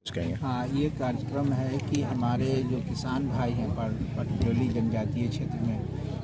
कहेंगे। हाँ, ये कार्यक्रम है कि हमारे जो किसान भाई हैं पर्टिकुलरली जनजातीय क्षेत्र में,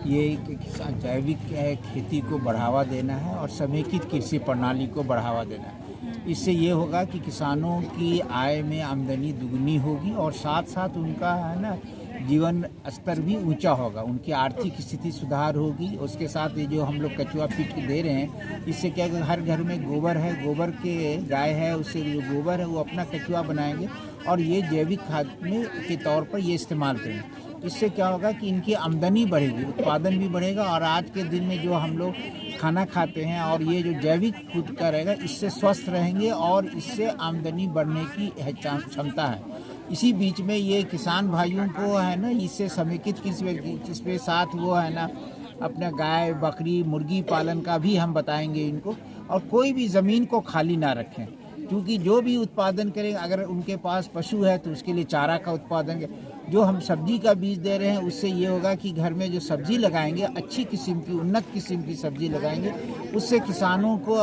ये कि किसान जैविक खेती को बढ़ावा देना है और समेकित कृषि प्रणाली को बढ़ावा देना है। इससे ये होगा कि किसानों की आय में आमदनी दुगनी होगी और साथ साथ उनका है ना जीवन स्तर भी ऊंचा होगा, उनकी आर्थिक स्थिति सुधार होगी। उसके साथ ये जो हम लोग कचुआ पीट के दे रहे हैं, इससे क्या है, हर घर में गोबर है, गोबर के गाय है, उससे जो गोबर है वो अपना कचुआ बनाएंगे और ये जैविक खाद में के तौर पर ये इस्तेमाल करेंगे। इससे क्या होगा कि इनकी आमदनी बढ़ेगी, उत्पादन भी बढ़ेगा और आज के दिन में जो हम लोग खाना खाते हैं और ये जो जैविक खुद का रहेगा, इससे स्वस्थ रहेंगे और इससे आमदनी बढ़ने की क्षमता है। इसी बीच में ये किसान भाइयों को है ना, इससे समेकित किसके साथ वो है ना अपना गाय बकरी मुर्गी पालन का भी हम बताएंगे इनको। और कोई भी ज़मीन को खाली ना रखें, क्योंकि जो भी उत्पादन करें, अगर उनके पास पशु है तो उसके लिए चारा का उत्पादन करें। जो हम सब्जी का बीज दे रहे हैं, उससे ये होगा कि घर में जो सब्जी लगाएंगे, अच्छी किस्म की उन्नत किस्म की सब्जी लगाएंगे, उससे किसानों को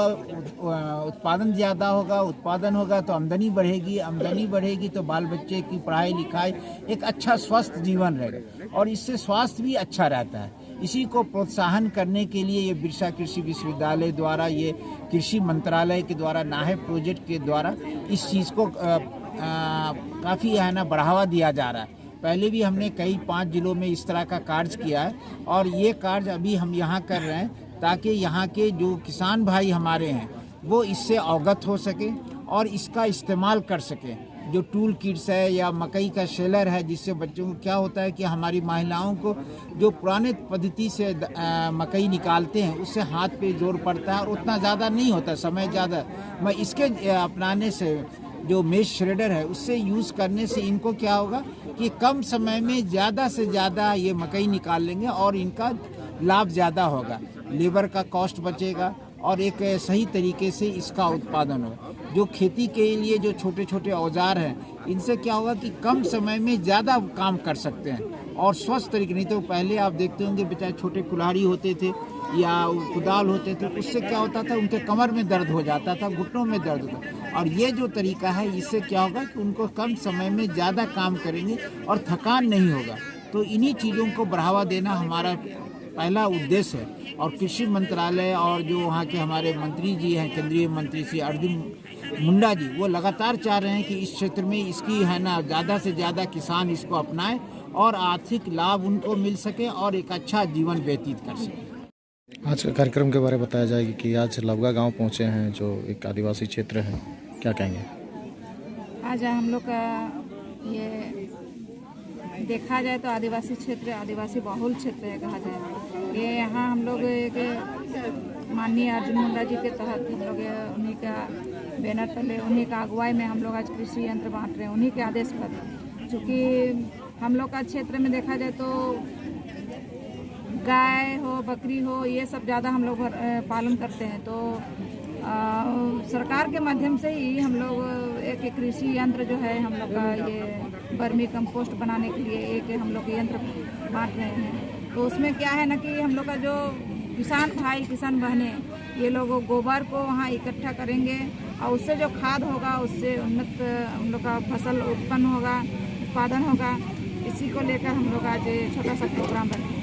उत्पादन ज़्यादा होगा, उत्पादन होगा तो आमदनी बढ़ेगी, आमदनी बढ़ेगी तो बाल बच्चे की पढ़ाई लिखाई, एक अच्छा स्वस्थ जीवन रहेगा और इससे स्वास्थ्य भी अच्छा रहता है। इसी को प्रोत्साहन करने के लिए ये बिरसा कृषि विश्वविद्यालय द्वारा, ये कृषि मंत्रालय के द्वारा, नाहेप प्रोजेक्ट के द्वारा इस चीज़ को काफ़ी है ना बढ़ावा दिया जा रहा है। पहले भी हमने कई 5 जिलों में इस तरह का कार्य किया है और ये कार्य अभी हम यहाँ कर रहे हैं ताकि यहाँ के जो किसान भाई हमारे हैं वो इससे अवगत हो सके और इसका इस्तेमाल कर सकें। जो टूल किट्स है या मकई का शेलर है, जिससे बच्चों को क्या होता है कि हमारी महिलाओं को जो पुराने पद्धति से मकई निकालते हैं, उससे हाथ पे जोर पड़ता है और उतना ज़्यादा नहीं होता, समय ज़्यादा। मैं इसके अपनाने से जो मेश श्रेडर है, उससे यूज़ करने से इनको क्या होगा कि कम समय में ज़्यादा से ज़्यादा ये मकई निकाल लेंगे और इनका लाभ ज़्यादा होगा, लेबर का कॉस्ट बचेगा और एक सही तरीके से इसका उत्पादन होगा। जो खेती के लिए जो छोटे छोटे औजार हैं, इनसे क्या होगा कि कम समय में ज़्यादा काम कर सकते हैं और स्वस्थ तरीके। नहीं तो पहले आप देखते होंगे बेचारे छोटे कुल्हाड़ी होते थे या कुदाल होते थे, उससे क्या होता था, उनके कमर में दर्द हो जाता था, घुटनों में दर्द होता था। और ये जो तरीका है, इससे क्या होगा कि उनको कम समय में ज़्यादा काम करेंगे और थकान नहीं होगा। तो इन्हीं चीज़ों को बढ़ावा देना हमारा पहला उद्देश्य है और कृषि मंत्रालय और जो वहाँ के हमारे मंत्री जी हैं, केंद्रीय मंत्री श्री अर्जुन मुंडा जी, वो लगातार चाह रहे हैं कि इस क्षेत्र में इसकी है ना ज़्यादा से ज़्यादा किसान इसको अपनाएं और आर्थिक लाभ उनको मिल सके और एक अच्छा जीवन व्यतीत कर सके। आज का कार्यक्रम के बारे में बताया जाएगा कि आज लवगा गांव पहुंचे हैं, जो एक आदिवासी क्षेत्र है, क्या कहेंगे? आज हम लोग का ये देखा जाए तो आदिवासी क्षेत्र, आदिवासी बहुल क्षेत्र है कहा जाए। ये यहाँ हम लोग एक माननीय अर्जुन मुंडा जी के तहत हम लोग उन्हीं का बैनर तले, उन्हीं का अगुवाई में हम लोग आज कृषि यंत्र बांट रहे हैं, उन्हीं के आदेश पर। चूँकि हम लोग का क्षेत्र में देखा जाए तो गाय हो बकरी हो, ये सब ज़्यादा हम लोग पालन करते हैं। तो सरकार के माध्यम से ही हम लोग एक कृषि यंत्र जो है हम लोग का ये वर्मी कंपोस्ट बनाने के लिए एक हम लोग यंत्र बांट रहे हैं। तो उसमें क्या है ना कि हम लोग का जो किसान भाई किसान बहनें, ये लोग गोबर को वहाँ इकट्ठा करेंगे और उससे जो खाद होगा, उससे उन्नत हम लोग का फसल उत्पन्न होगा, उत्पादन होगा। इसी को लेकर हम लोग आज छोटा सा प्रोग्राम रखें।